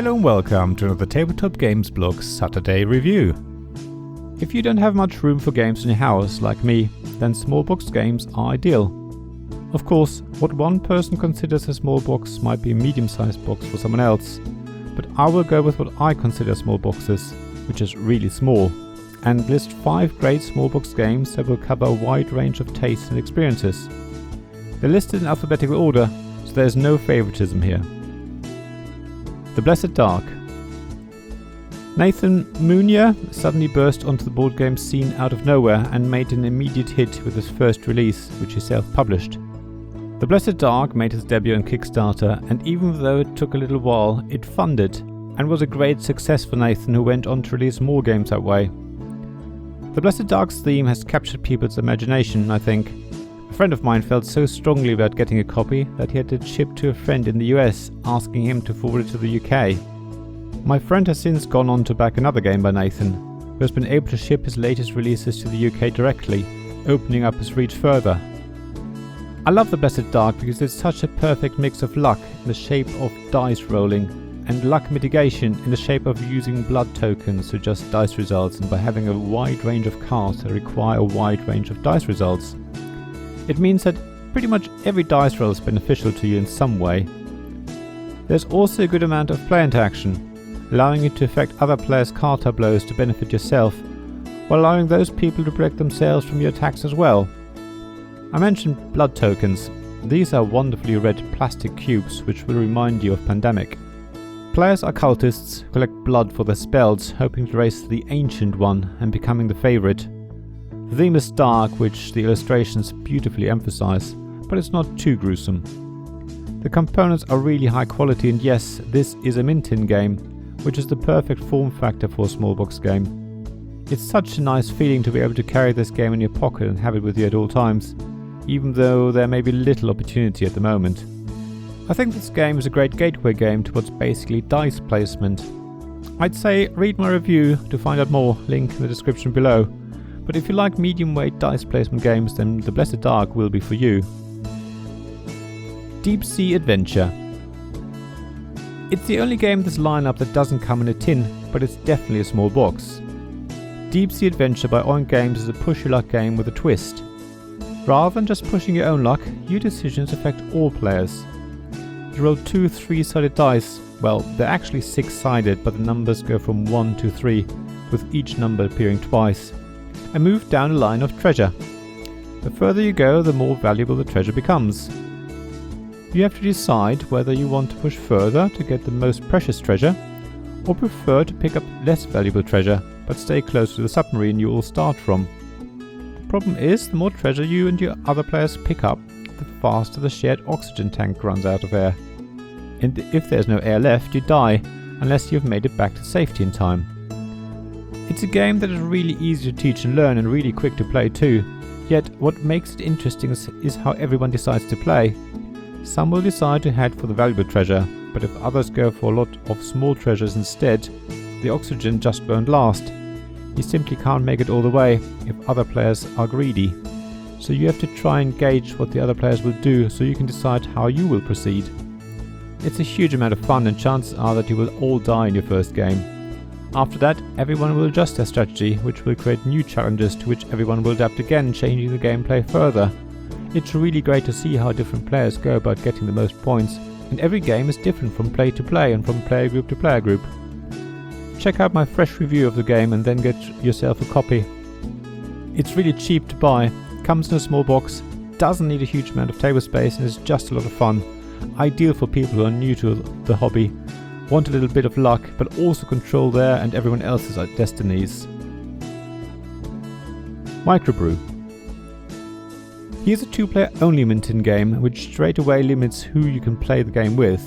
Hello and welcome to another Tabletop Games Blog Saturday review. If you don't have much room for games in your house like me, then small box games are ideal. Of course, what one person considers a small box might be a medium-sized box for someone else, but I will go with what I consider small boxes, which is really small, and list 5 great small box games that will cover a wide range of tastes and experiences. They're listed in alphabetical order, so there's no favoritism here. The Blessed Dark. Nathan Munier suddenly burst onto the board game scene out of nowhere and made an immediate hit with his first release, which he self-published. The Blessed Dark made his debut on Kickstarter, and even though it took a little while, it funded, and was a great success for Nathan, who went on to release more games that way. The Blessed Dark's theme has captured people's imagination, I think. A friend of mine felt so strongly about getting a copy that he had it shipped to a friend in the US, asking him to forward it to the UK. My friend has since gone on to back another game by Nathan, who has been able to ship his latest releases to the UK directly, opening up his reach further. I love The Blessed Dark because it's such a perfect mix of luck in the shape of dice rolling and luck mitigation in the shape of using blood tokens to adjust dice results, and by having a wide range of cards that require a wide range of dice results. It means that pretty much every dice roll is beneficial to you in some way. There's also a good amount of player interaction, allowing you to affect other players' card tableaus to benefit yourself, while allowing those people to protect themselves from your attacks as well. I mentioned blood tokens. These are wonderfully red plastic cubes which will remind you of Pandemic. Players are cultists who collect blood for their spells, hoping to raise the Ancient One and becoming the favourite. The theme is dark, which the illustrations beautifully emphasize, but it's not too gruesome. The components are really high quality, and yes, this is a mint-in game, which is the perfect form factor for a small box game. It's such a nice feeling to be able to carry this game in your pocket and have it with you at all times, even though there may be little opportunity at the moment. I think this game is a great gateway game towards basically dice placement. I'd say read my review to find out more, link in the description below. But if you like medium weight dice placement games, then The Blessed Dark will be for you. Deep Sea Adventure. It's the only game in this lineup that doesn't come in a tin, but it's definitely a small box. Deep Sea Adventure by Oink Games is a push your luck game with a twist. Rather than just pushing your own luck, your decisions affect all players. You roll 2 3-sided dice. Well, they're actually 6-sided, but the numbers go from 1 to 3, with each number appearing twice, and move down a line of treasure. The further you go, the more valuable the treasure becomes. You have to decide whether you want to push further to get the most precious treasure, or prefer to pick up less valuable treasure, but stay close to the submarine you all start from. The problem is, the more treasure you and your other players pick up, the faster the shared oxygen tank runs out of air. And if there's no air left, you die, unless you've made it back to safety in time. It's a game that is really easy to teach and learn, and really quick to play too. Yet what makes it interesting is how everyone decides to play. Some will decide to head for the valuable treasure, but if others go for a lot of small treasures instead, the oxygen just won't last. You simply can't make it all the way if other players are greedy. So you have to try and gauge what the other players will do, so you can decide how you will proceed. It's a huge amount of fun, and chances are that you will all die in your first game. After that, everyone will adjust their strategy, which will create new challenges to which everyone will adapt again, changing the gameplay further. It's really great to see how different players go about getting the most points, and every game is different from play to play and from player group to player group. Check out my fresh review of the game and then get yourself a copy. It's really cheap to buy, comes in a small box, doesn't need a huge amount of table space, and is just a lot of fun. Ideal for people who are new to the hobby, want a little bit of luck, but also control their and everyone else's destinies. Microbrew. Here's a 2-player only mint-in game, which straight away limits who you can play the game with.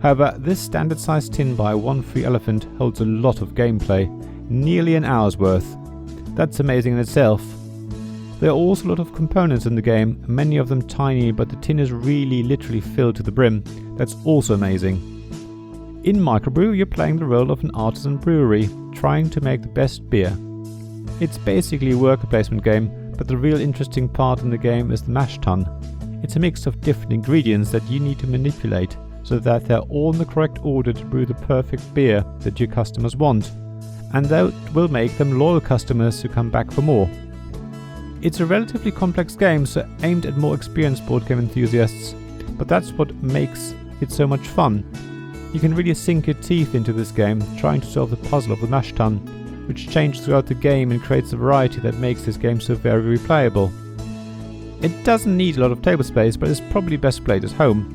However, this standard sized tin by One Free Elephant holds a lot of gameplay, nearly an hour's worth. That's amazing in itself. There are also a lot of components in the game, many of them tiny, but the tin is really literally filled to the brim. That's also amazing. In Microbrew, you're playing the role of an artisan brewery, trying to make the best beer. It's basically a worker placement game, but the real interesting part in the game is the mash tun. It's a mix of different ingredients that you need to manipulate, so that they're all in the correct order to brew the perfect beer that your customers want, and that will make them loyal customers who come back for more. It's a relatively complex game, so aimed at more experienced board game enthusiasts, but that's what makes it so much fun. You can really sink your teeth into this game, trying to solve the puzzle of the mash tun, which changes throughout the game and creates a variety that makes this game so very replayable. It doesn't need a lot of table space, but it's probably best played at home.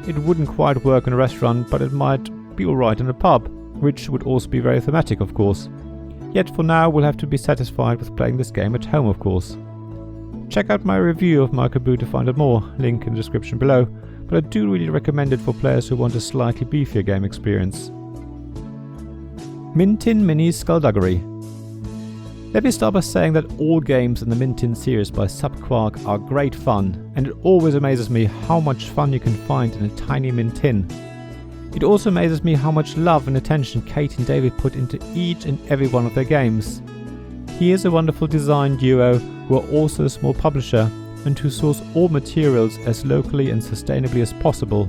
It wouldn't quite work in a restaurant, but it might be alright in a pub, which would also be very thematic, of course. Yet for now we'll have to be satisfied with playing this game at home, of course. Check out my review of Microbrew to find out more, link in the description below, but I do really recommend it for players who want a slightly beefier game experience. Mint Tin Mini Skullduggery. Let me start by saying that all games in the Mint Tin series by Subquark are great fun, and it always amazes me how much fun you can find in a tiny mint tin. It also amazes me how much love and attention Kate and David put into each and every one of their games. He is a wonderful design duo who are also a small publisher and who source all materials as locally and sustainably as possible.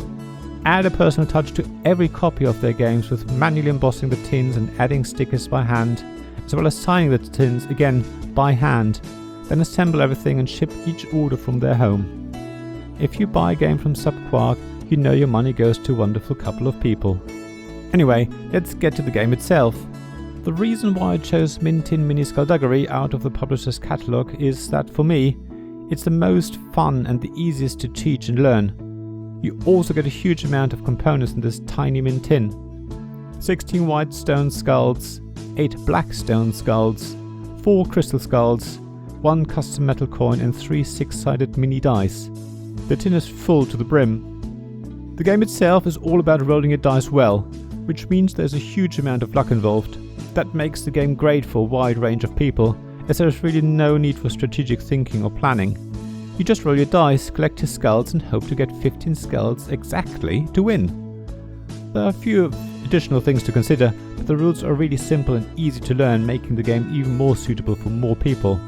Add a personal touch to every copy of their games with manually embossing the tins and adding stickers by hand, as well as signing the tins again by hand, then assemble everything and ship each order from their home. If you buy a game from Subquark, you know your money goes to a wonderful couple of people. Anyway, let's get to the game itself. The reason why I chose Mint Tin Mini Skullduggery out of the publisher's catalogue is that for me, it's the most fun and the easiest to teach and learn. You also get a huge amount of components in this tiny mint tin. 16 white stone skulls, 8 black stone skulls, 4 crystal skulls, 1 custom metal coin and 3 6-sided mini dice. The tin is full to the brim. The game itself is all about rolling your dice well, which means there's a huge amount of luck involved. That makes the game great for a wide range of people, as there is really no need for strategic thinking or planning. You just roll your dice, collect your skulls and hope to get 15 skulls exactly to win. There are a few additional things to consider, but the rules are really simple and easy to learn, making the game even more suitable for more people.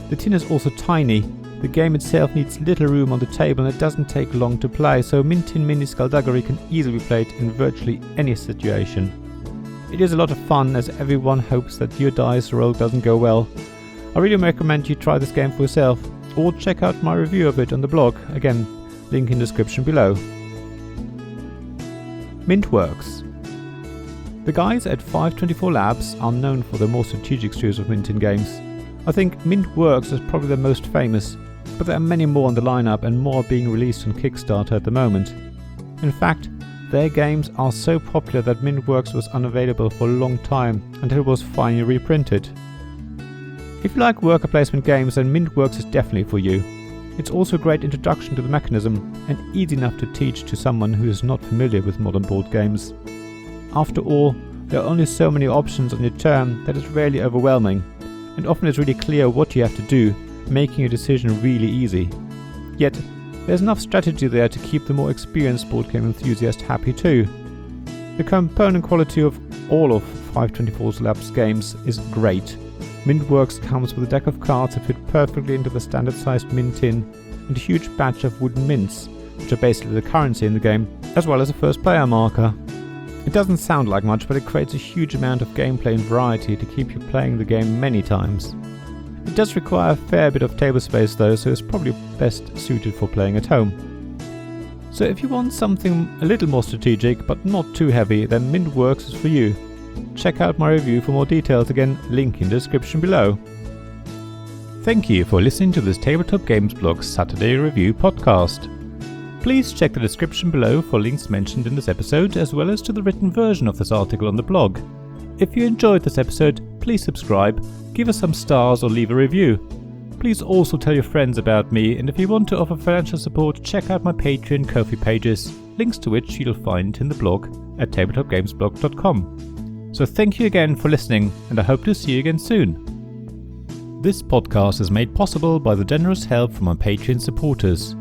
The tin is also tiny. The game itself needs little room on the table and it doesn't take long to play, so Mint Tin Mini Skullduggery can easily be played in virtually any situation. It is a lot of fun as everyone hopes that your dice roll doesn't go well. I really recommend you try this game for yourself, or check out my review of it on the blog, again, link in the description below. Mintworks. The guys at 524 Labs are known for their more strategic series of Mint Tin games. I think Mintworks is probably the most famous, but there are many more on the lineup and more being released on Kickstarter at the moment. In fact, their games are so popular that Mintworks was unavailable for a long time until it was finally reprinted. If you like worker placement games, then Mintworks is definitely for you. It's also a great introduction to the mechanism and easy enough to teach to someone who is not familiar with modern board games. After all, there are only so many options on your turn that it's rarely overwhelming, and often it's really clear what you have to do, making your decision really easy. Yet, there's enough strategy there to keep the more experienced board game enthusiast happy too. The component quality of all of 524 Labs games is great. Mintworks comes with a deck of cards that fit perfectly into the standard sized mint tin and a huge batch of wooden mints, which are basically the currency in the game, as well as a first player marker. It doesn't sound like much, but it creates a huge amount of gameplay and variety to keep you playing the game many times. It does require a fair bit of table space though, so it's probably best suited for playing at home. So if you want something a little more strategic but not too heavy, then Mintworks is for you. Check out my review for more details, again, link in the description below. Thank you for listening to this Tabletop Games Blog Saturday Review podcast. Please check the description below for links mentioned in this episode, as well as to the written version of this article on the blog. If you enjoyed this episode, please subscribe, give us some stars or leave a review. Please also tell your friends about me, and if you want to offer financial support, check out my Patreon and Ko-fi pages, links to which you'll find in the blog at tabletopgamesblog.com. So thank you again for listening, and I hope to see you again soon. This podcast is made possible by the generous help from my Patreon supporters: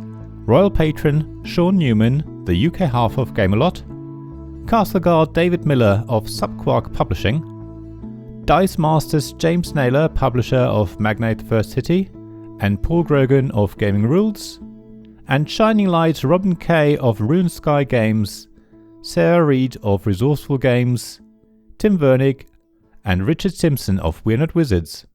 Royal Patron Sean Newman, the UK half of Gamelot, Castle Guard David Miller of Subquark Publishing, Dice Masters James Naylor, publisher of Magnate First City, and Paul Grogan of Gaming Rules, and shining light Robin Kay of Rune Sky Games, Sarah Reed of Resourceful Games, Tim Vernick, and Richard Simpson of We're Not Wizards.